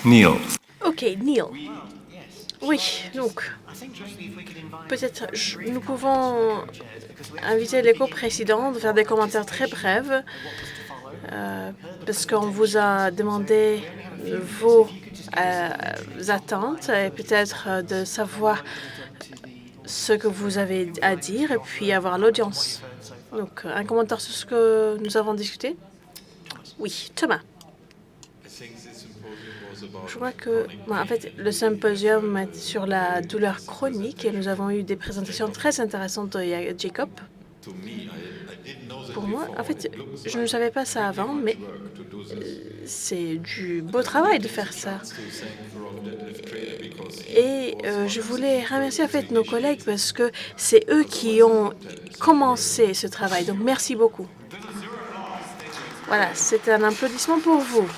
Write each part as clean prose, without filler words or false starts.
Neil. OK, Neil. Oui, donc, peut-être nous pouvons inviter les co-présidents de faire des commentaires très brefs, parce qu'on vous a demandé vos attentes et peut-être de savoir ce que vous avez à dire et puis avoir l'audience. Donc, un commentaire sur ce que nous avons discuté? Oui, Thomas. Je crois que, en fait, le symposium est sur la douleur chronique et nous avons eu des présentations très intéressantes de Jacob. Pour moi, en fait, je ne savais pas ça avant, mais c'est du beau travail de faire ça. Et je voulais remercier en fait nos collègues parce que c'est eux qui ont commencé ce travail. Donc, merci beaucoup. Voilà, c'est un applaudissement pour vous.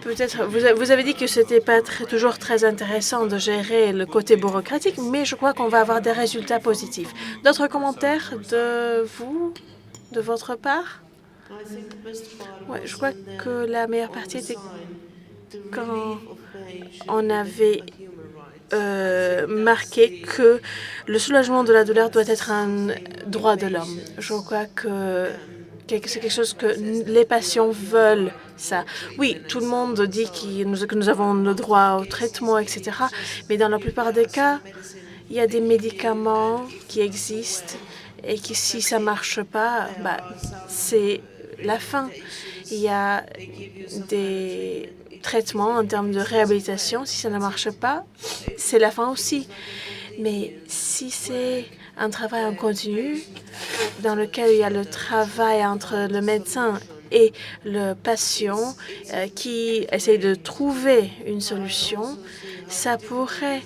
Peut-être, vous avez dit que c'était pas toujours très intéressant de gérer le côté bureaucratique, mais je crois qu'on va avoir des résultats positifs. D'autres commentaires de vous, de votre part? Ouais, je crois que la meilleure partie était quand on avait marqué que le soulagement de la douleur doit être un droit de l'homme. Je crois que c'est quelque chose que les patients veulent, ça. Oui, tout le monde dit que nous avons le droit au traitement, etc. Mais dans la plupart des cas, il y a des médicaments qui existent et qui, si ça ne marche pas, c'est la fin. Il y a des traitements en termes de réhabilitation. Si ça ne marche pas, c'est la fin aussi. Mais si c'est un travail en continu dans lequel il y a le travail entre le médecin et le patient qui essaye de trouver une solution, ça pourrait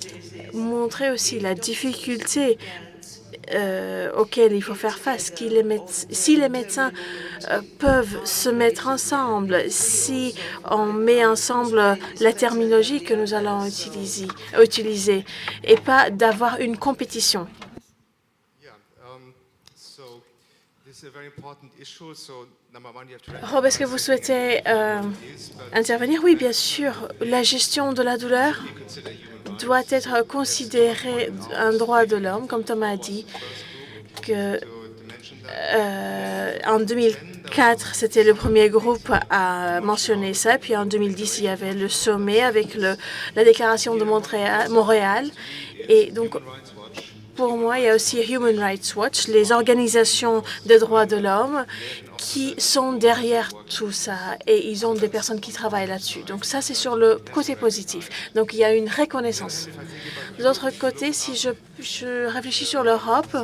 montrer aussi la difficulté auxquelles il faut faire face. Si les médecins peuvent se mettre ensemble, si on met ensemble la terminologie que nous allons utiliser et pas d'avoir une compétition. Rob, est-ce que vous souhaitez intervenir? Oui, bien sûr. La gestion de la douleur doit être considérée un droit de l'homme, comme Thomas a dit, que en 2004, c'était le premier groupe à mentionner ça. Puis en 2010, il y avait le sommet avec la déclaration de Montréal. Et donc, pour moi, il y a aussi Human Rights Watch, les organisations des droits de l'homme qui sont derrière tout ça et ils ont des personnes qui travaillent là-dessus. Donc ça, c'est sur le côté positif. Donc il y a une reconnaissance. De l'autre côté, si je réfléchis sur l'Europe,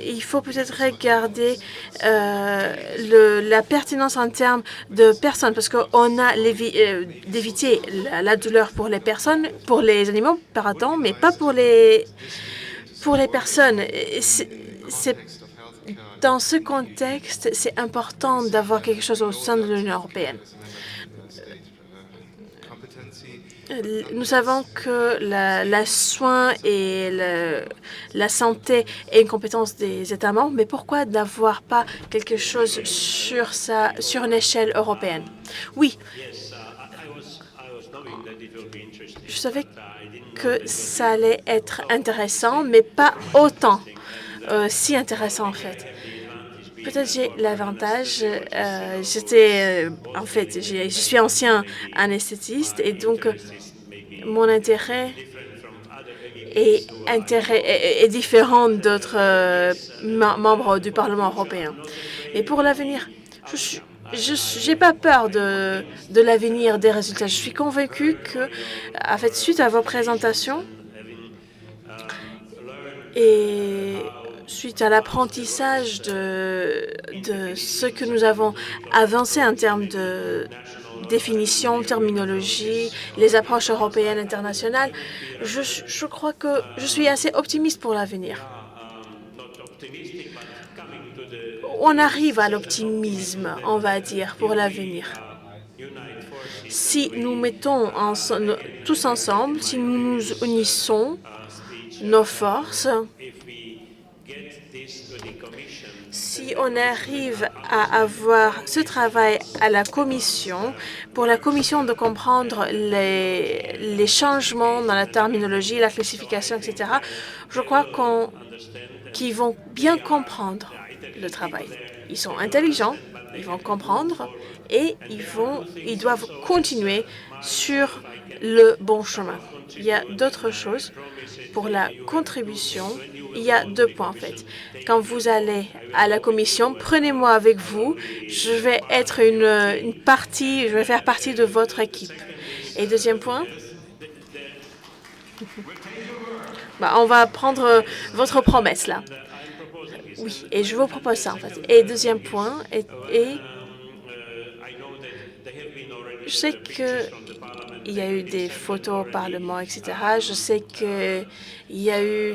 il faut peut-être regarder la pertinence en termes de personnes, parce qu'on a d'éviter la douleur pour les personnes, pour les animaux, pardon, mais pas pour les personnes. Dans ce contexte, c'est important d'avoir quelque chose au sein de l'Union européenne. Nous savons que la soin et la santé est une compétence des États membres, mais pourquoi n'avoir pas quelque chose sur une échelle européenne? Oui, je savais que ça allait être intéressant, mais pas autant si intéressant en fait. Peut-être j'ai l'avantage, je suis ancien anesthésiste et donc mon intérêt est différent d'autres membres du Parlement européen. Mais pour l'avenir, je n'ai pas peur de l'avenir des résultats. Je suis convaincue que, en fait, suite à vos présentations et suite à l'apprentissage de ce que nous avons avancé en termes de définition, terminologie, les approches européennes internationales, je crois que je suis assez optimiste pour l'avenir. On arrive à l'optimisme, on va dire, pour l'avenir. Si nous mettons tous ensemble, si nous nous unissons nos forces Si on arrive à avoir ce travail à la Commission, pour la Commission de comprendre les changements dans la terminologie, la classification, etc., je crois qu'ils vont bien comprendre le travail. Ils sont intelligents, ils vont comprendre et ils doivent continuer sur le bon chemin. Il y a d'autres choses. Pour la contribution, il y a 2 points en fait. Quand vous allez à la commission, prenez-moi avec vous. Je vais être je vais faire partie de votre équipe. Et deuxième point, on va prendre votre promesse là. Oui, et je vous propose ça en fait. Et deuxième point, je sais qu'il y a eu des photos au Parlement, etc. Je sais qu'il y a eu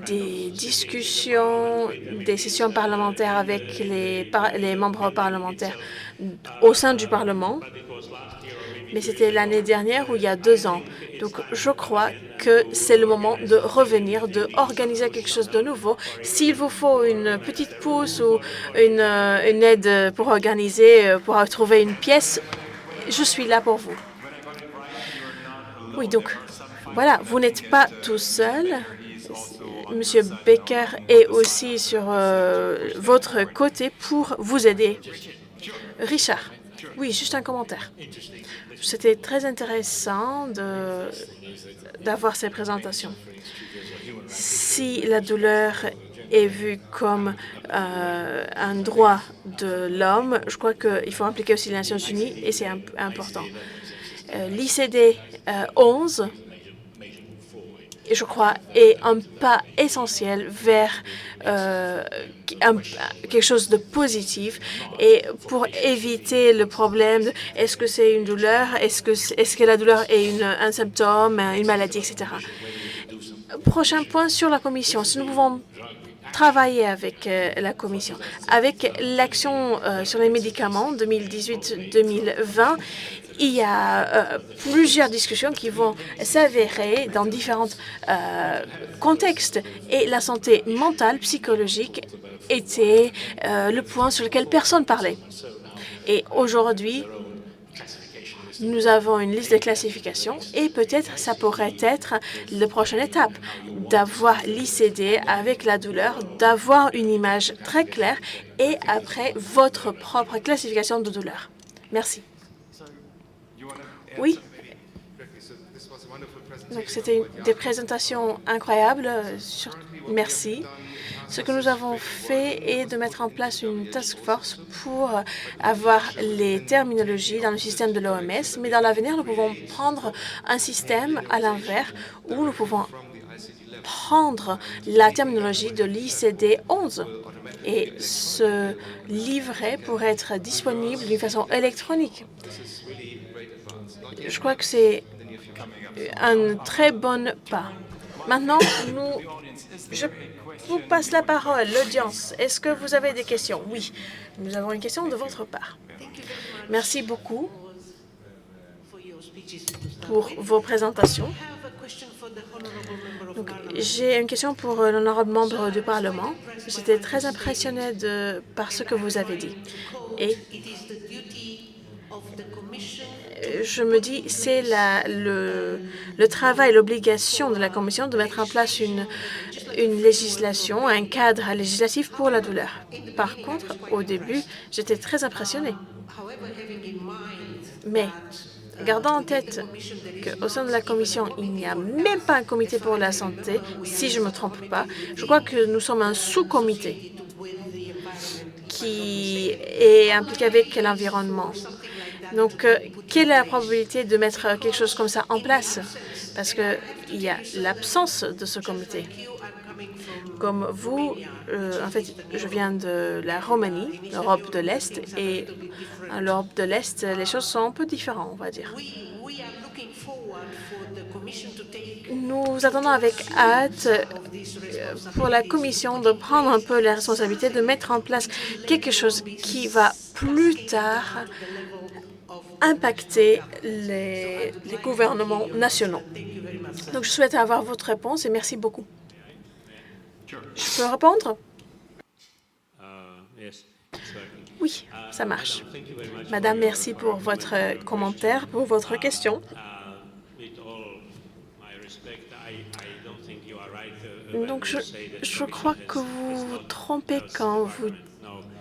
des discussions, des sessions parlementaires avec les membres parlementaires au sein du Parlement, mais c'était l'année dernière ou il y a 2 ans. Donc, je crois que c'est le moment de revenir, de organiser quelque chose de nouveau. S'il vous faut une petite pousse ou une aide pour organiser, pour trouver une pièce, je suis là pour vous. Oui, donc, voilà, vous n'êtes pas tout seul. Monsieur Baker est aussi sur votre côté pour vous aider. Richard, oui, juste un commentaire. C'était très intéressant d'avoir ces présentations. Si la douleur est vue comme un droit de l'homme, je crois qu'il faut impliquer aussi les Nations unies et c'est important. L'ICD 11, je crois, est un pas essentiel vers quelque chose de positif et pour éviter le problème de est-ce que c'est une douleur, est-ce que la douleur est un symptôme, une maladie, etc. Prochain point sur la Commission. Si nous pouvons travailler avec la Commission. Avec l'action sur les médicaments 2018-2020, il y a plusieurs discussions qui vont s'avérer dans différents contextes. Et la santé mentale, psychologique était le point sur lequel personne parlait. Et aujourd'hui, nous avons une liste de classification et peut-être ça pourrait être la prochaine étape d'avoir l'ICD avec la douleur, d'avoir une image très claire et après votre propre classification de douleur. Merci. Oui. Donc, c'était des présentations incroyables. Merci. Ce que nous avons fait est de mettre en place une task force pour avoir les terminologies dans le système de l'OMS, mais dans l'avenir, nous pouvons prendre un système à l'envers où nous pouvons prendre la terminologie de l'ICD 11 et ce livret pourrait être disponible d'une façon électronique. Je crois que c'est un très bon pas. Maintenant, je vous passe la parole, l'audience. Est-ce que vous avez des questions? Oui, nous avons une question de votre part. Merci beaucoup pour vos présentations. J'ai une question pour l'honorable membre du Parlement. J'étais très impressionnée par ce que vous avez dit. Et je me dis, c'est le travail, l'obligation de la Commission de mettre en place une législation, un cadre législatif pour la douleur. Par contre, au début, j'étais très impressionnée. Mais gardant en tête qu'au sein de la Commission, il n'y a même pas un comité pour la santé, si je ne me trompe pas, je crois que nous sommes un sous-comité qui est impliqué avec l'environnement. Donc, quelle est la probabilité de mettre quelque chose comme ça en place? Parce qu'il y a l'absence de ce comité. Comme vous, en fait, je viens de la Roumanie, l'Europe de l'Est, et en Europe de l'Est, les choses sont un peu différentes, on va dire. Nous attendons avec hâte pour la Commission de prendre un peu la responsabilité de mettre en place quelque chose qui va plus tard impacter les gouvernements nationaux. Donc, je souhaite avoir votre réponse et merci beaucoup. Je peux répondre? Oui, ça marche. Madame, merci pour votre commentaire, pour votre question. Donc, je crois que vous vous trompez quand vous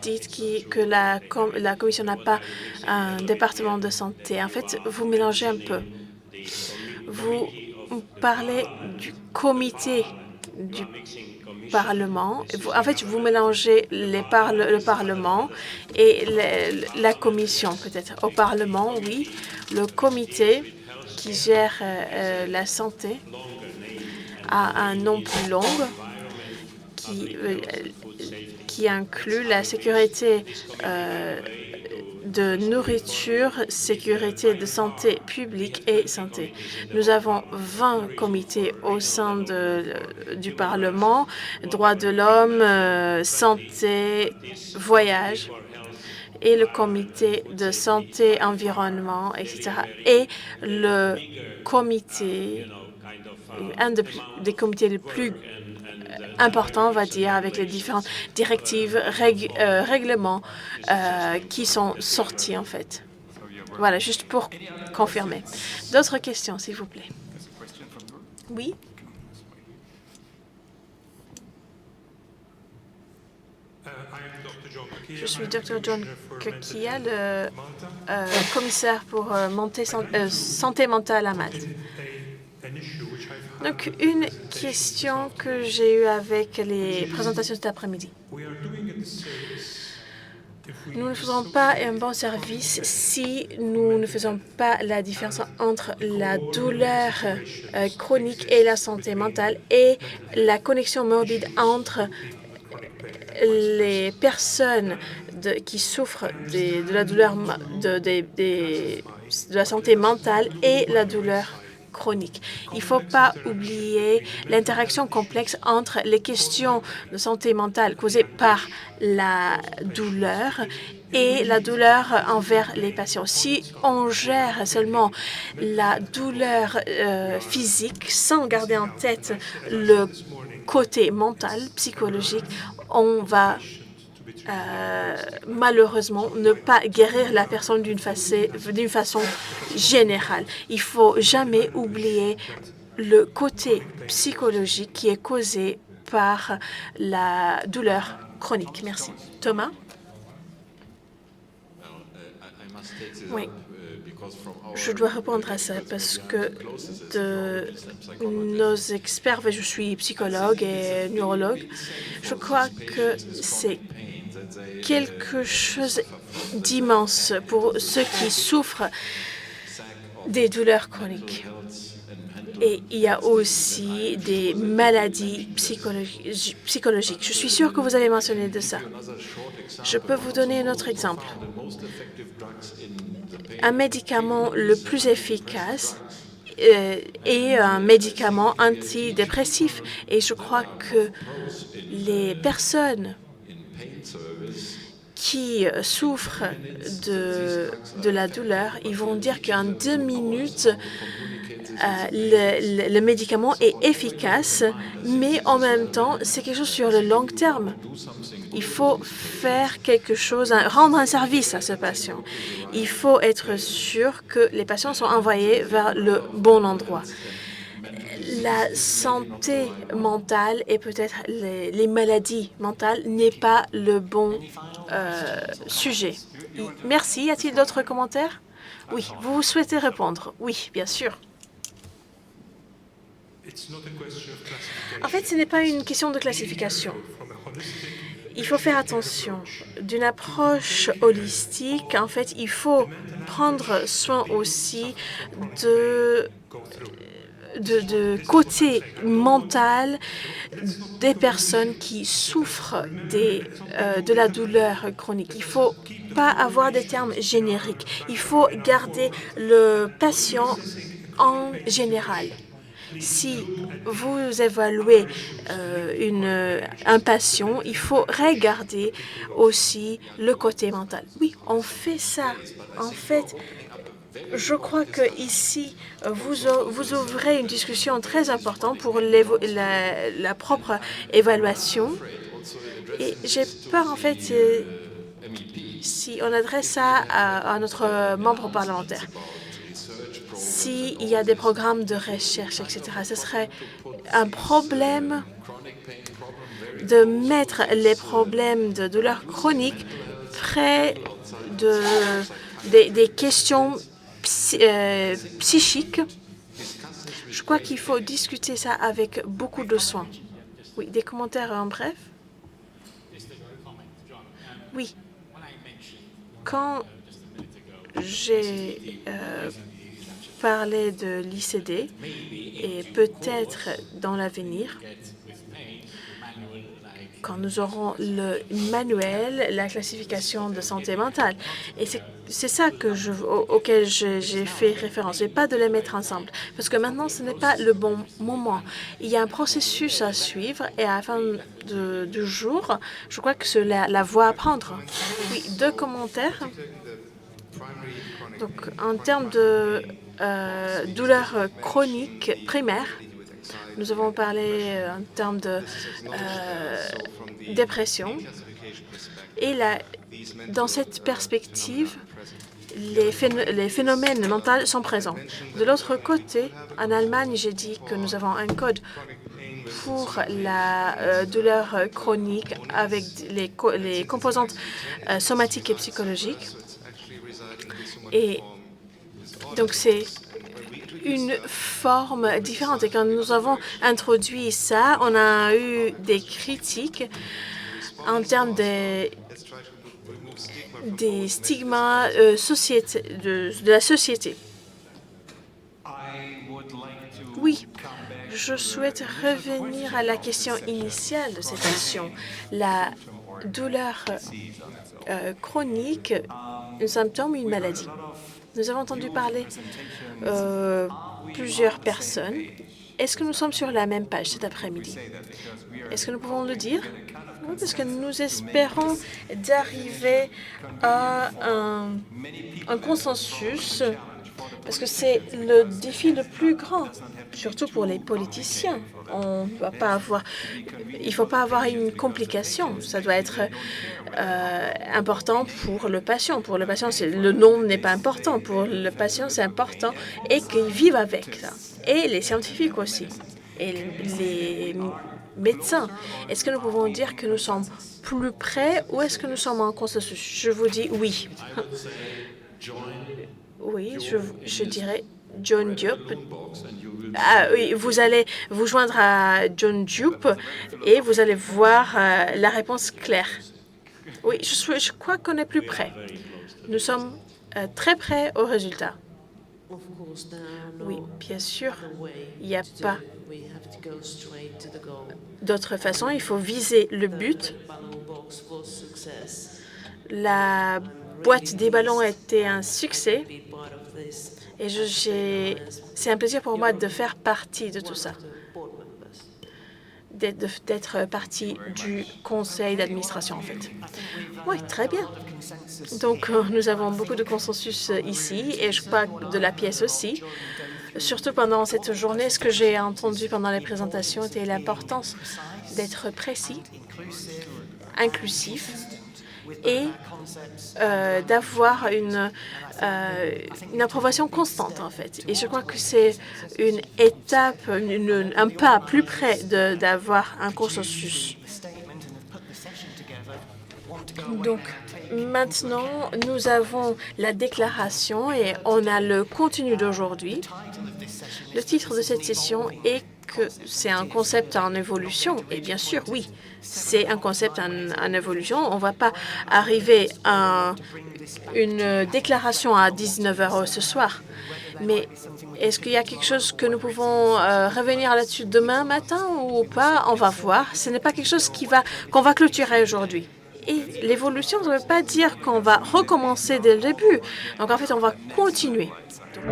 dites que la Commission n'a pas un département de santé. En fait, vous mélangez un peu. Vous parlez du comité du Parlement. En fait, vous mélangez le Parlement et la Commission, peut-être. Au Parlement, oui, le comité qui gère la santé a un nom plus long qui inclut la sécurité de nourriture, sécurité de santé publique et santé. Nous avons 20 comités au sein du Parlement, droits de l'homme, santé, voyage, et le comité de santé, environnement, etc. Et le comité, des comités les plus importants, on va dire, avec les différentes directives, règlements qui sont sortis, en fait. Voilà, juste pour confirmer. D'autres questions, s'il vous plaît? Oui? Je suis Dr. John Kekia, le commissaire pour santé mentale à Malte. Donc, une question que j'ai eue avec les présentations cet après-midi. Nous ne faisons pas un bon service si nous ne faisons pas la différence entre la douleur chronique et la santé mentale et la connexion morbide entre les personnes qui souffrent de la douleur de la santé mentale et la douleur chronique. Il ne faut pas oublier l'interaction complexe entre les questions de santé mentale causées par la douleur et la douleur envers les patients. Si on gère seulement la douleur physique sans garder en tête le côté mental, psychologique, on va malheureusement ne pas guérir la personne d'une façon générale. Il faut jamais oublier le côté psychologique qui est causé par la douleur chronique. Merci. Thomas? Oui. Je dois répondre à ça parce que de nos experts, je suis psychologue et neurologue, je crois que c'est quelque chose d'immense pour ceux qui souffrent des douleurs chroniques. Et il y a aussi des maladies psychologiques. Je suis sûre que vous avez mentionné de ça. Je peux vous donner un autre exemple. Un médicament le plus efficace est un médicament antidépressif. Et je crois que les personnes qui souffrent de la douleur, ils vont dire qu'en 2 minutes, le médicament est efficace, mais en même temps, c'est quelque chose sur le long terme. Il faut faire quelque chose, rendre un service à ce patient. Il faut être sûr que les patients sont envoyés vers le bon endroit. La santé mentale et peut-être les maladies mentales n'est pas le bon sujet. Merci. Y a-t-il d'autres commentaires? Oui. Vous souhaitez répondre? Oui, bien sûr. En fait, ce n'est pas une question de classification. Il faut faire attention. D'une approche holistique, en fait, il faut prendre soin aussi de côté mental des personnes qui souffrent de la douleur chronique. Il ne faut pas avoir des termes génériques. Il faut garder le patient en général. Si vous évaluez un patient, il faut regarder aussi le côté mental. Oui, on fait ça. En fait, Je crois que ici, vous ouvrez une discussion très importante pour la propre évaluation. Et j'ai peur, en fait, si on adresse ça à notre membre parlementaire. S'il y a des programmes de recherche, etc., ce serait un problème de mettre les problèmes de douleur chronique près des questions psychiques. Je crois qu'il faut discuter ça avec beaucoup de soin. Oui, des commentaires en bref? Oui. Quand j'ai parlé de l'ICD et peut-être dans l'avenir, quand nous aurons le manuel, la classification de santé mentale. Et c'est ça auquel j'ai fait référence, et pas de les mettre ensemble. Parce que maintenant, ce n'est pas le bon moment. Il y a un processus à suivre et à la fin du jour, je crois que c'est la voie à prendre. Oui, 2 commentaires. Donc, en termes de douleur chronique primaire, nous avons parlé en termes de dépression. Et dans cette perspective, les phénomènes mentaux sont présents. De l'autre côté, en Allemagne, j'ai dit que nous avons un code pour la douleur chronique avec les composantes somatiques et psychologiques. Et donc, c'est une forme différente. Et quand nous avons introduit ça, on a eu des critiques en termes des stigmas de la société. Oui, je souhaite revenir à la question initiale de cette question. La douleur chronique, un symptôme ou une maladie. Nous avons entendu parler plusieurs personnes. Est-ce que nous sommes sur la même page cet après-midi? Est-ce que nous pouvons le dire? Oui, parce que nous espérons d'arriver à un consensus, parce que c'est le défi le plus grand, surtout pour les politiciens. Il ne faut pas avoir une complication. Ça doit être important pour le patient. Pour le patient, le nombre n'est pas important. Pour le patient, c'est important et qu'il vive avec ça. Et les scientifiques aussi. Et les médecins. Est-ce que nous pouvons dire que nous sommes plus près ou est-ce que nous sommes en consensus? Je vous dis oui. Oui, je dirais John Diop. Ah oui, vous allez vous joindre à John Diop et vous allez voir la réponse claire. Oui, je crois qu'on est plus près. Nous sommes très près au résultat. Oui, bien sûr, il n'y a pas d'autre façon. Il faut viser le but. La boîte des ballons a été un succès et c'est un plaisir pour moi de faire partie de tout ça, d'être partie du conseil d'administration, en fait. Oui, très bien. Donc, nous avons beaucoup de consensus ici et je crois de la pièce aussi. Surtout pendant cette journée, ce que j'ai entendu pendant les présentations était l'importance d'être précis, inclusif et d'avoir une approbation constante, en fait. Et je crois que c'est une étape, un pas plus près d'avoir un consensus. Donc, maintenant, nous avons la déclaration et on a le contenu d'aujourd'hui. Le titre de cette session est que c'est un concept en évolution. Et bien sûr, oui, c'est un concept en évolution. On ne va pas arriver à une déclaration à 19 h ce soir. Mais est-ce qu'il y a quelque chose que nous pouvons revenir là-dessus demain matin ou pas? On va voir. Ce n'est pas quelque chose qu'on va clôturer aujourd'hui. Et l'évolution, ça ne veut pas dire qu'on va recommencer dès le début. Donc, en fait, on va continuer. Donc,